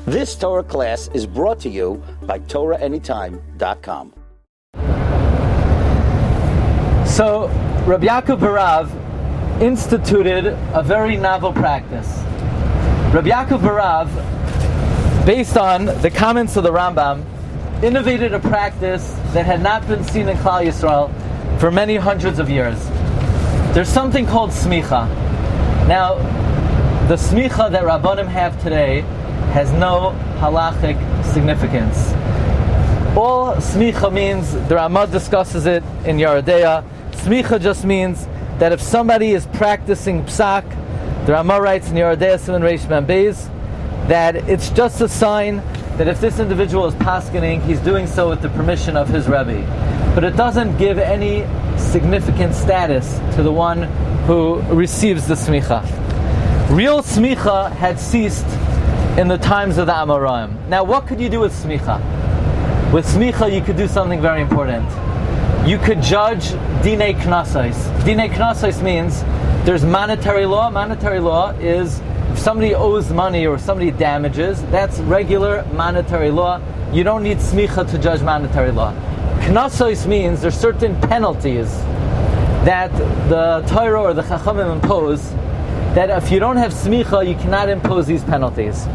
This Torah class is brought to you by TorahAnytime.com. So, Rabbi Yaakov BeRav instituted a very novel practice. Rabbi Yaakov BeRav, based on the comments of the Rambam, innovated a practice that had not been seen in Klal Yisrael for many hundreds of years. There's something called Semicha. Now, the Semicha that Rabbanim have today has no halachic significance. All Semicha means, the Ramah discusses it in Yeridea, Semicha just means that if somebody is practicing psak, the Ramah writes in Yeridea Siman Reish Mem Beis, that it's just a sign that if this individual is paskening, he's doing so with the permission of his Rebbe. But it doesn't give any significant status to the one who receives the Semicha. Real Semicha had ceased in the times of the Amoraim. Now, what could you do with Semicha? With Semicha, you could do something very important. You could judge Dinei Knasais. Dinei Knasais means there's monetary law. Monetary law is if somebody owes money or somebody damages, that's regular monetary law. You don't need Semicha to judge monetary law. Knasais means there's certain penalties that the Torah or the Chachamim impose, that if you don't have Semicha, you cannot impose these penalties.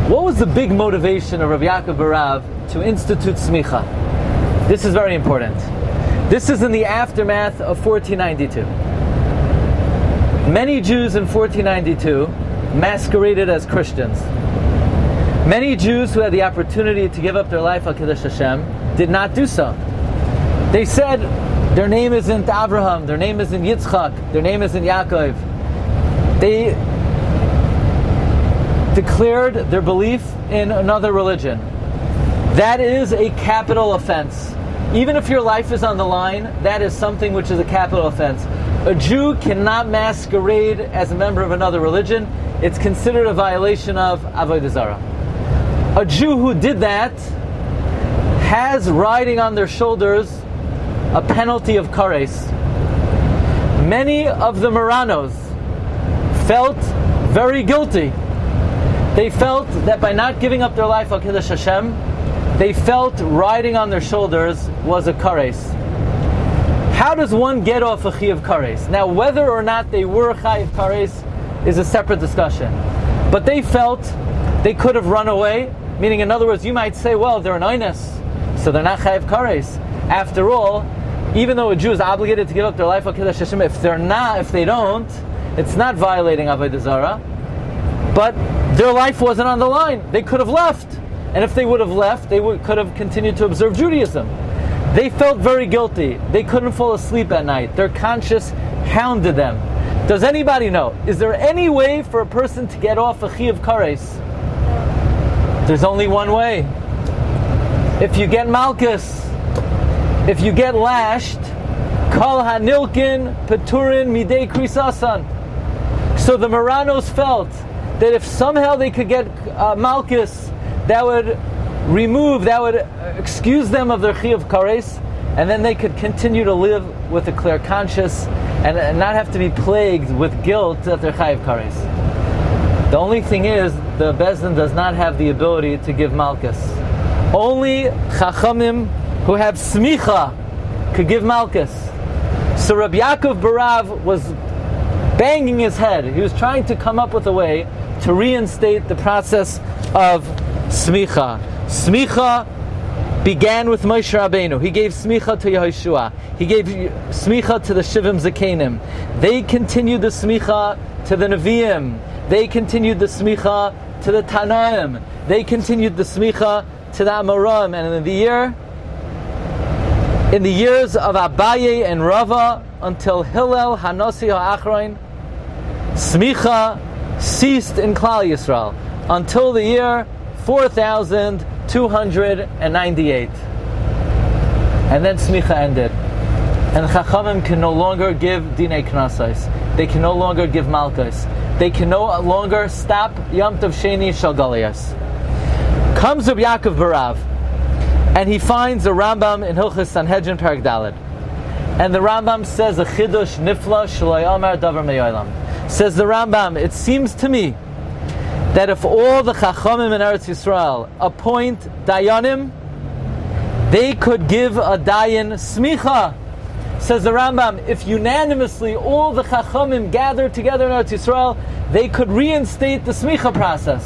What was the big motivation of Rabbi Yaakov BeRav to institute Semicha? This is very important. This is in the aftermath of 1492. Many Jews in 1492 masqueraded as Christians. Many Jews who had the opportunity to give up their life al Kiddush Hashem did not do so. They said their name isn't Abraham, their name isn't Yitzchak, their name isn't Yaakov. They declared their belief in another religion. That is a capital offense. Even if your life is on the line, that is something which is a capital offense. A Jew cannot masquerade as a member of another religion. It's considered a violation of Avodah Zarah. A Jew who did that has riding on their shoulders a penalty of kares. Many of the Moranos felt very guilty. They felt that by not giving up their life al Kiddush Hashem, they felt riding on their shoulders was a kares. How does one get off a chiyuv kares? Now, whether or not they were chiyuv kares is a separate discussion. But they felt they could have run away, meaning, in other words, you might say, well, they're an oines, so they're not chiyuv kares. After all, even though a Jew is obligated to give up their life al Kiddush Hashem, if they don't, it's not violating Avodah Zarah. But their life wasn't on the line. They could have left. And if they would have left, they could have continued to observe Judaism. They felt very guilty. They couldn't fall asleep at night. Their conscience hounded them. Does anybody know? Is there any way for a person to get off a chiyuv kares? There's only one way. If you get malchus, if you get lashed, kol hanilkin peturin midei krisasan. So the Moranos felt that if somehow they could get malchus, that would excuse them of their chiyuv kares, and then they could continue to live with a clear conscience and not have to be plagued with guilt that they're chiyuv kares. The only thing is, the Bezdin does not have the ability to give malchus. Only chachamim who have smicha could give malchus. So Rabbi Yaakov BeRav was banging his head. He was trying to come up with a way to reinstate the process of Semicha. Semicha began with Moshe Rabbeinu. He gave Semicha to Yehoshua. He gave Semicha to the Shivim Zakenim. They continued the Semicha to the Nevi'im. They continued the Semicha to the Tanaim. They continued the Semicha to the Amoraim. And in the years of Abaye and Rava until Hillel HaNasi HaAchroin, Semicha ceased in Klal Yisrael until the year 4,298. And then Semicha ended. And Chachamim can no longer give Dinei Knasais. They can no longer give Malchus. They can no longer stop Yom Tov Sheni Shel Galias. Comes Rabbi Yaakov BeRav, and he finds a Rambam in Hilchos Sanhedrin Perek Daled. And the Rambam says a Chidush Nifla Shelo Yomar Davar Me'olam. Says the Rambam, it seems to me that if all the Chachamim in Eretz Yisrael appoint Dayanim, they could give a Dayan Smicha. Says the Rambam, if unanimously all the Chachamim gather together in Eretz Yisrael, they could reinstate the Smicha process.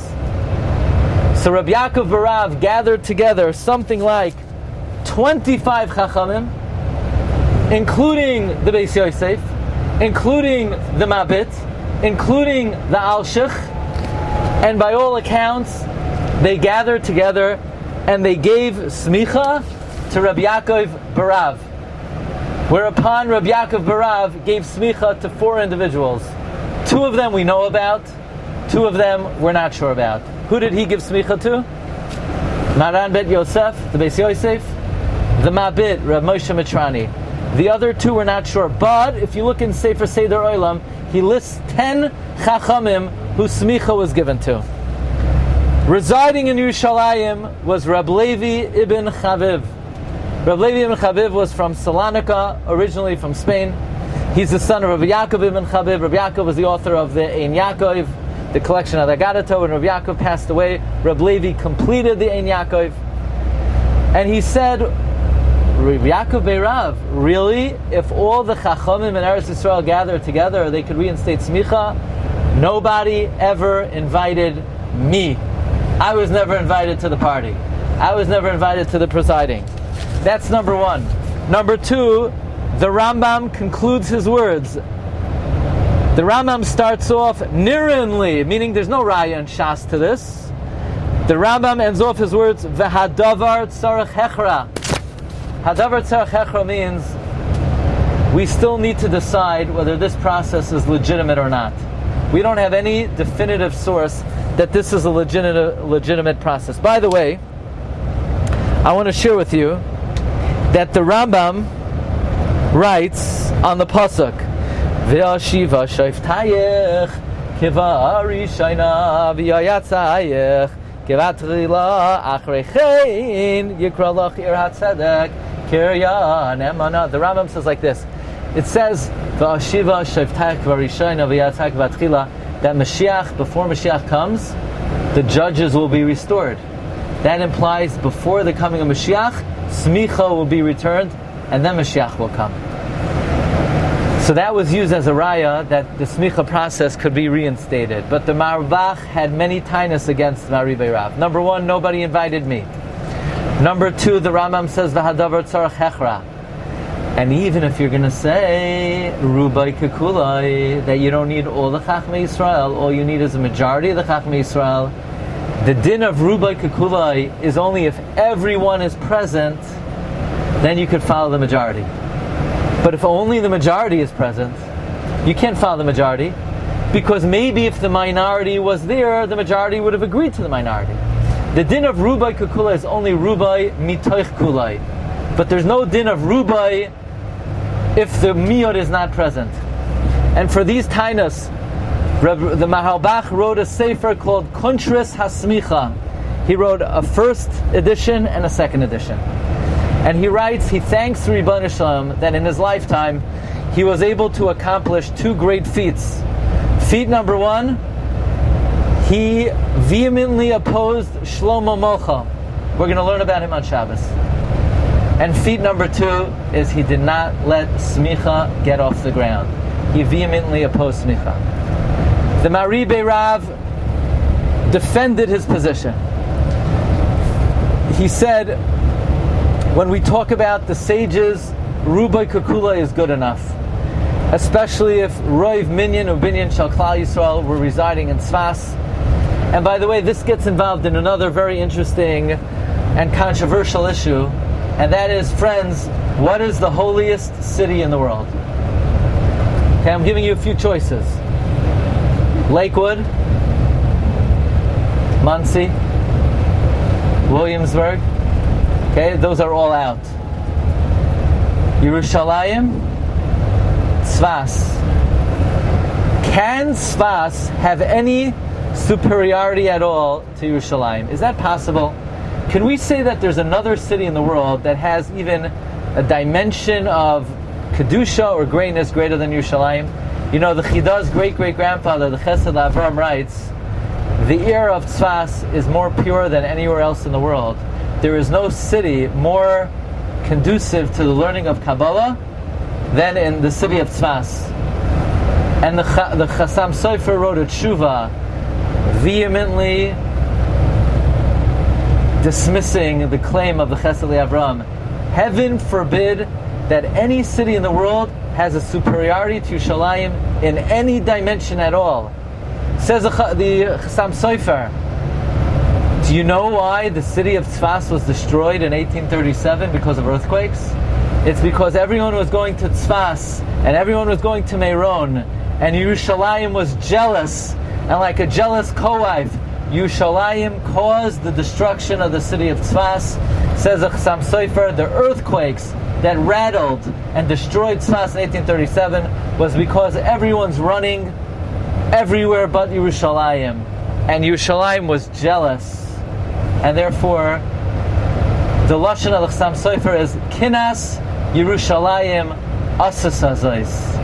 So Rabbi Yaakov BeRav gathered together something like 25 Chachamim, including the Beis Yosef, including the Mabit, including the Alshich, and by all accounts, they gathered together and they gave Smicha to Rabbi Yaakov BeRav. Whereupon Rabbi Yaakov BeRav gave Smicha to 4 individuals. 2 of them we know about, 2 of them we're not sure about. Who did he give Smicha to? Maran Bet Yosef, the Beis Yosef, the Mabit, Rav Moshe Mitrani. The other 2 we're not sure, but if you look in Sefer Seder Olam, he lists 10 Chachamim who Smicha was given to. Residing in Yerushalayim was Rabbi Levi ibn Chabiv. Rabbi Levi ibn Chabiv was from Solonika, originally from Spain. He's the son of Rabbi Yaakov ibn Chabiv. Rabbi Yaakov was the author of the Ein Yaakov, the collection of the Agadato. When Rabbi Yaakov passed away, Rabbi Levi completed the Ein Yaakov. And he said, Rabbi Yaakov BeRav, really? If all the Chachamim in Eretz Yisrael gathered together, they could reinstate Smicha? Nobody ever invited me. I was never invited to the party. I was never invited to the presiding. That's number 1. Number 2, the Rambam concludes his words. The Rambam starts off nirinli, meaning there's no raya and shas to this. The Rambam ends off his words, v'hadavar tzarech hechra. Hadavar tzarech hechra means we still need to decide whether this process is legitimate or not. We don't have any definitive source that this is a legitimate process. By the way, I want to share with you that the Rambam writes on the pasuk, Ve'ashiva shayftayech kivari shayna v'yayatzayech kivatrila achrechein yikra lach ir hatzedek kirya nemana. The Rambam says like this. It says Ve'ashiva shayftayech kivari shayna v'yayatzayech kivatrila, that Mashiach, before Mashiach comes, the judges will be restored. That implies before the coming of Mashiach, Smicha will be returned, and then Mashiach will come. So that was used as a raya that the Smicha process could be reinstated. But the Marbach had many tainas against Mahariv BeRav. Number 1, nobody invited me. Number 2, the Rambam says v'hadavar tzarech hechra. And even if you're going to say Rubai Kekulai, that you don't need all the Chachmei Yisrael, all you need is a majority of the Chachmei Yisrael, the din of Rubai Kekulai is only if everyone is present, then you could follow the majority. But if only the majority is present, you can't follow the majority, because maybe if the minority was there, the majority would have agreed to the minority. The din of Rubai Kekulai is only Rubai Mitoich Kulai. But there's no din of Rubai if the miyot is not present. And for these tainas, the Mahalbach wrote a sefer called Kuntris HaSmicha. He wrote a first edition and a second edition. And he writes, he thanks the Rebbeinu Shalom that in his lifetime he was able to accomplish 2 great feats. Feat number 1, he vehemently opposed Shlomo Mocha. We're going to learn about him on Shabbos. And feat number 2 is he did not let Smicha get off the ground. He vehemently opposed Smicha. The Mahariv BeRav defended his position. He said, when we talk about the sages, Rubai Kekula is good enough. Especially if Roiv Minyan or Binyan Shal Klal Yisrael were residing in Tzfas. And by the way, this gets involved in another very interesting and controversial issue. And that is, friends, what is the holiest city in the world? Okay, I'm giving you a few choices. Lakewood, Monsey, Williamsburg. Okay, those are all out. Yerushalayim, Tzfas. Can Tzfas have any superiority at all to Yerushalayim? Is that possible? Can we say that there's another city in the world that has even a dimension of Kedusha or greatness greater than Yerushalayim? You know, the Chida's great-great-grandfather, the Chesed Avram, writes the Ear of Tzfas is more pure than anywhere else in the world. There is no city more conducive to the learning of Kabbalah than in the city of Tzfas. And the Chassam Sofer wrote a tshuva vehemently dismissing the claim of the Chesed Avram. Heaven forbid that any city in the world has a superiority to Yerushalayim in any dimension at all. Says the Chassam Sofer, do you know why the city of Tzfas was destroyed in 1837 because of earthquakes? It's because everyone was going to Tzfas and everyone was going to Meron, and Yerushalayim was jealous, and like a jealous co-wife, Yerushalayim caused the destruction of the city of Tzfas. Says the Chassam Sofer, the earthquakes that rattled and destroyed Tzfas in 1837 was because everyone's running everywhere but Yerushalayim, and Yerushalayim was jealous, and therefore the lashon of the Chassam Sofer is Kinas Yerushalayim Asas Azois.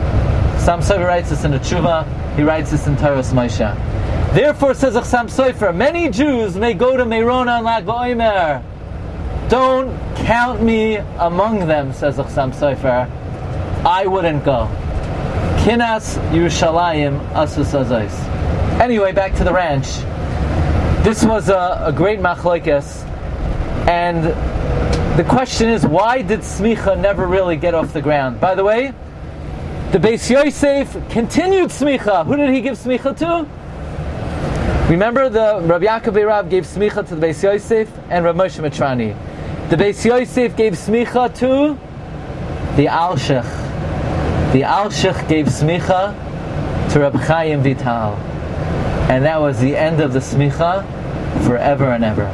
Chassam Sofer writes this in the Tshuva. He writes this in Torah Semicha. Therefore, says the Chassam Sofer, many Jews may go to Meron on Lag BaOmer. Don't count me among them, says the Chassam Sofer. I wouldn't go. Kinas Yerushalayim Asus Azois. Anyway, back to the ranch. This was a great machlokes, and the question is, why did Semicha never really get off the ground? By the way, the Beis Yosef continued Semicha. Who did he give Semicha to? Remember, the Rabbi Yaakov BeRav gave Semicha to the Beis Yosef and Rabbi Moshe Mitrani. The Beis Yosef gave Semicha to the Alshich. The Alshich gave Semicha to Rabbi Chaim Vital. And that was the end of the Semicha forever and ever.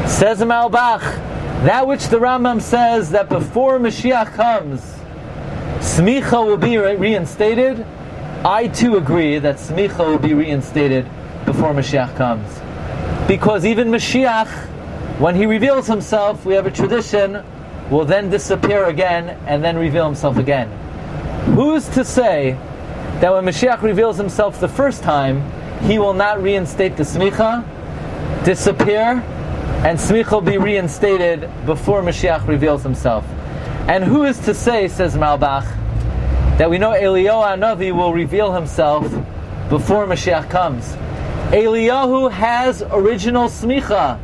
Says the Malbach, that which the Rambam says that before Mashiach comes, Semicha will be reinstated, I too agree that Semicha will be reinstated before Mashiach comes. Because even Mashiach, when he reveals himself, we have a tradition, will then disappear again and then reveal himself again. Who's to say that when Mashiach reveals himself the first time, he will not reinstate the Semicha, disappear, and Semicha will be reinstated before Mashiach reveals himself? And who is to say, says Malbach, that we know Eliyahu HaNavi will reveal himself before Mashiach comes? Eliyahu has original Semicha,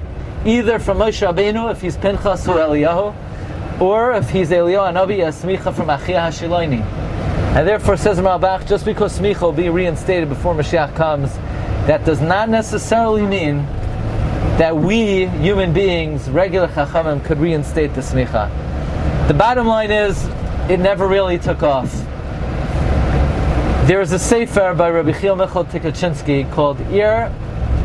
either from Moshe Rabbeinu, if he's Pinchas or Eliyahu, or if he's Eliyahu HaNavi, a Semicha from Achia HaShiloini. And therefore, says Malbach, just because Semicha will be reinstated before Mashiach comes, that does not necessarily mean that we, human beings, regular Chachamim, could reinstate the Semicha. The bottom line is, it never really took off. There is a sefer by Rabbi Chil Michal Tikachinsky called Ir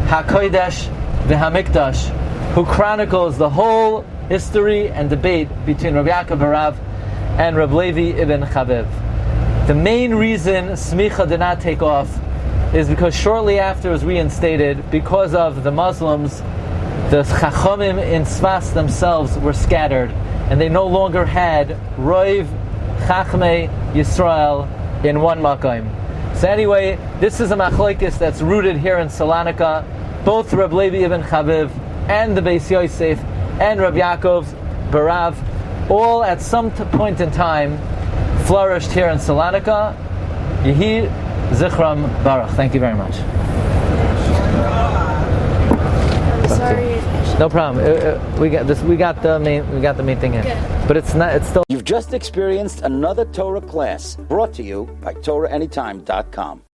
HaKodesh VeHaMikdash, who chronicles the whole history and debate between Rabbi Yaakov BeRav and Rabbi Levi ibn Chabiv. The main reason Semicha did not take off is because shortly after it was reinstated, because of the Muslims, the Chachamim in Tzfas themselves were scattered, and they no longer had Roiv Chachmei Yisrael in one makom. So anyway, this is a machlokes that's rooted here in Solonika. Both Rabbi Levi ibn Chabiv and the Beis Yosef and Rabbi Yaakov BeRav all at some point in time flourished here in Solonika. Yehi Zichram Baruch. Thank you very much. Sorry. No problem. We got this. We got the main thing here. Good. But it's not. It's still. You've just experienced another Torah class brought to you by TorahAnytime.com.